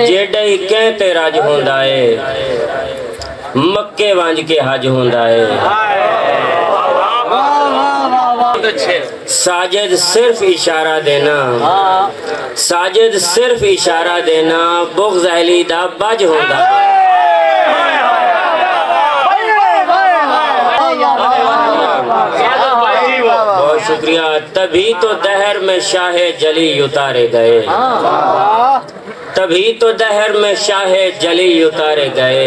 जेडे कहते राज होंदा है, मक्के वंज के हज होंदा है। साजिद सिर्फ इशारा देना, साजिद सिर्फ इशारा देना, बुग़्ज़ अली दा बज होंदा है। बहुत शुक्रिया। तभी तो दहर में शाह जली उतारे गए, तभी तो दहर में शाह जली उतारे गए।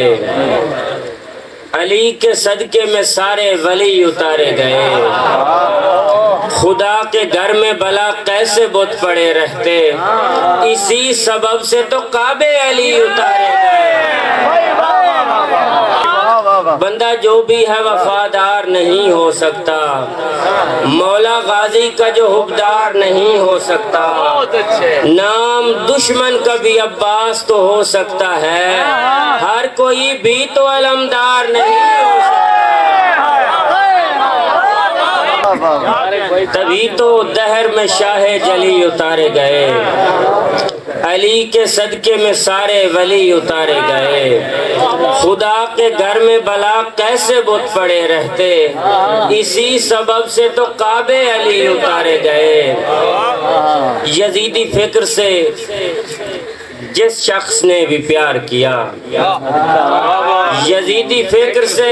अली के सदके में सारे वली उतारे गए। खुदा के घर में भला कैसे बुत पड़े रहते, इसी सबब से तो काबे अली उतारे गए। बंदा जो भी है वफादार नहीं हो सकता, मौला गाजी का जो हुबदार नहीं हो सकता। नाम दुश्मन का भी अब्बास तो हो सकता है, हर कोई भी तो अलमदार नहीं हो सकता। तभी तो दहर में शाह जली उतारे गए, अली के सदके में सारे वली उतारे गए। खुदा के घर में भला कैसे बुत पड़े रहते, इसी सबब से तो काबे अली उतारे गए। यजीदी फिक्र से जिस शख्स ने भी प्यार किया, यजीदी फिक्र से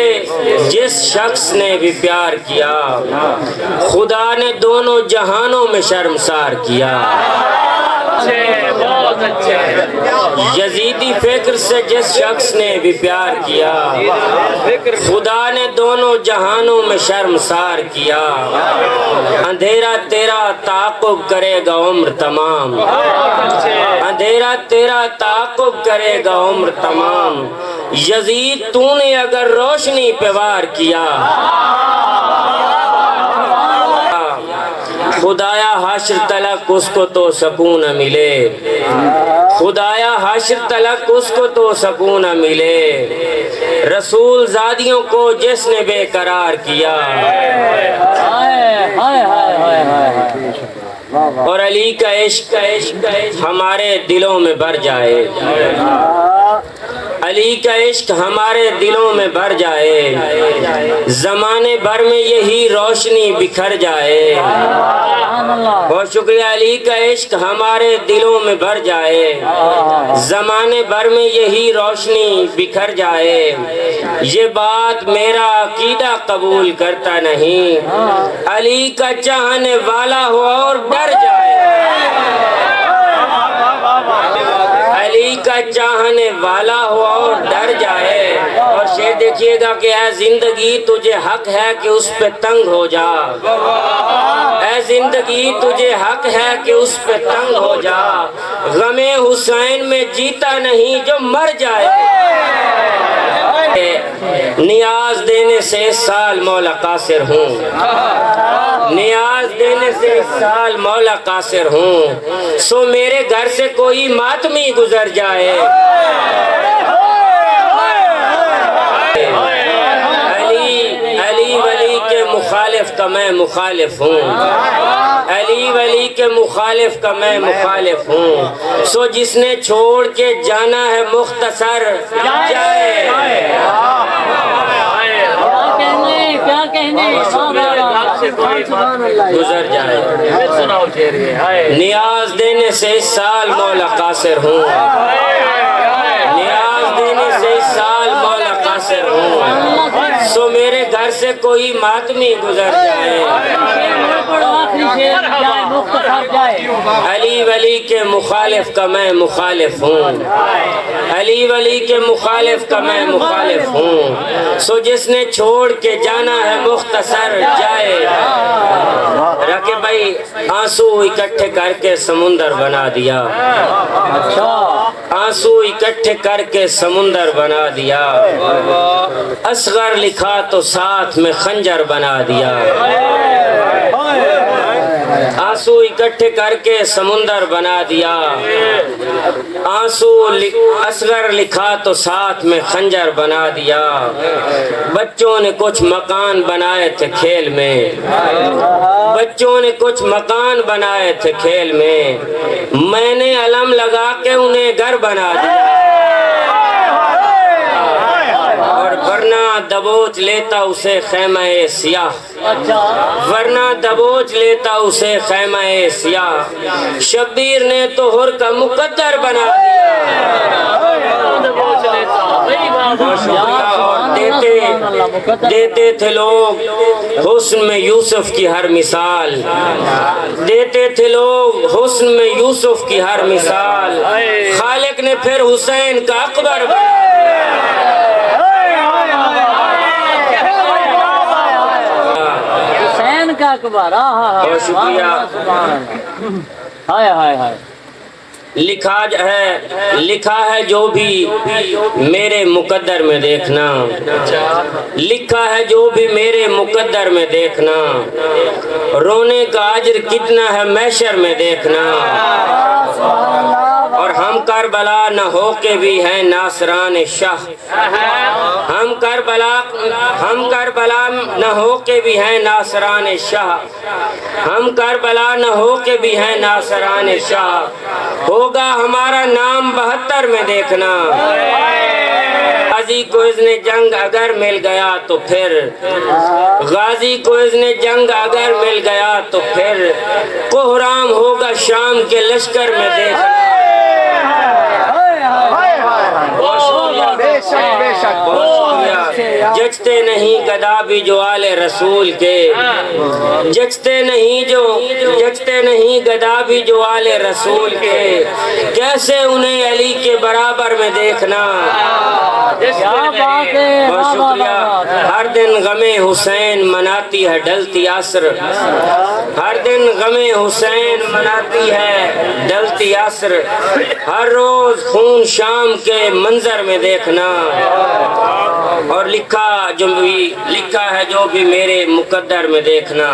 जिस शख्स ने भी प्यार किया, खुदा ने दोनों जहानों में शर्मसार किया। बहुत अच्छे। यजीदी फिक्र से जिस शख्स ने भी प्यार किया, खुदा ने दोनों जहानों में शर्मसार किया। अंधेरा तेरा ताक़ुब करेगा उम्र तमाम, अंधेरा तेरा ताक़ुब करेगा उम्र तमाम। यजीद तूने अगर रोशनी पे वार किया, खुदाया हश्र तलक उसको तो सकून मिले, खुदाया हश्र तलक उसको तो सकून मिले। रसूल जादियों को जिसने बेकरार किया, और अली का इश्क हमारे दिलों में भर जाए, अली का इश्क हमारे दिलों में भर जाए। ज़माने भर में यही रोशनी बिखर जाए। बहुत शुक्रिया। अली का इश्क हमारे दिलों में भर जाए, ज़माने भर में यही रोशनी बिखर जाए। ये बात मेरा अकीदा कबूल करता नहीं, अली का चाहने वाला हो और डर जाए, अली का चाहने वाला हो और डर जाए। और शेर देखिएगा कि ऐ जिंदगी तुझे हक है कि उस पे तंग हो जा, ऐ जिंदगी तुझे हक है कि उस पे तंग हो जा। गमे हुसैन में जीता नहीं जो मर जाए। नियाज देने से इस साल मौला कासिर हूँ, नियाज देने से इस साल मौला कासिर हूँ। सो मेरे घर से कोई मातमी गुजर जाए। अली वली के मुखालिफ का मैं मुखालिफ हूँ, अली वली के मुखालिफ का मैं मुखालिफ हूँ। सो जिसने छोड़ के जाना है मुख्तसर जाए। गुजर जाए। नियाज देने से इस साल मौला कासिर हूँ, नियाज देने से इस साल मौला कासिर हूँ। सो मेरे घर से कोई मातमी गुजर जाए। अली वली के मुखालिफ का मैं मुखालिफ हूँ, अली वली के मुखालिफ का मैं मुखालिफ हूँ। सो जिसने छोड़ के जाना है मुख्तसर जाए। रखे भाई आंसू इकट्ठे करके समुंदर बना दिया, आंसू इकट्ठे करके समुंदर बना दिया। असगर लिखा तो साथ में खंजर बना दिया। آنسو اکٹھے کر کے سمندر بنا دیا، آنسو اصغر لکھا تو ساتھ میں خنجر بنا دیا، بچوں نے کچھ مکان بنائے تھے کھیل میں، بچوں نے کچھ مکان بنائے تھے کھیل میں نے علم لگا کے انہیں گھر بنا دیا، اور ورنہ دبوچ لیتا اسے خیمہ سیاہ، ورنہ دبوچ لیتا اسے خیمہ سیاہ، شبیر نے تو ہر کا مقدر بنا دیا، دیتے تھے لوگ حسن میں یوسف کی ہر مثال، دیتے تھے لوگ حسن میں یوسف کی ہر مثال، خالق نے پھر حسین کا اکبر حسین کا اکبر، بہت شکریہ۔ ہائے ہائے ہائے، لکھا ہے جو بھی میرے مقدر میں دیکھنا، لکھا ہے جو بھی میرے مقدر میں دیکھنا، رونے کا اجر کتنا ہے محشر میں دیکھنا، اور ہم کربلا نہ ہو کے بھی ہیں ناصران شاہ، ہم کربلا نہ ہو کے بھی ہیں ناصران شاہ، ہم کربلا نہ ہو کے بھی ہیں ناصران شاہ، ہوگا ہمارا نام 72 میں دیکھنا، غازی کو اذن جنگ اگر مل گیا تو پھر، غازی کو اذن جنگ اگر مل گیا تو پھر، کوہرام ہوگا شام کے لشکر میں دیکھنا۔ جچتے نہیں گدا بھی جو آل رسول کے، جچتے نہیں گدا بھی جو آل رسول کے، کیسے انہیں علی کے برابر میں دیکھنا۔ بہت شکریہ۔ ہر دن غم حسین مناتی ہے ڈلتی عصر، ہر دن غم حسین مناتی ہے ڈلتی عصر، ہر روز خون شام کے منظر میں دیکھنا، اور لکھا ہے جو بھی میرے مقدر میں دیکھنا۔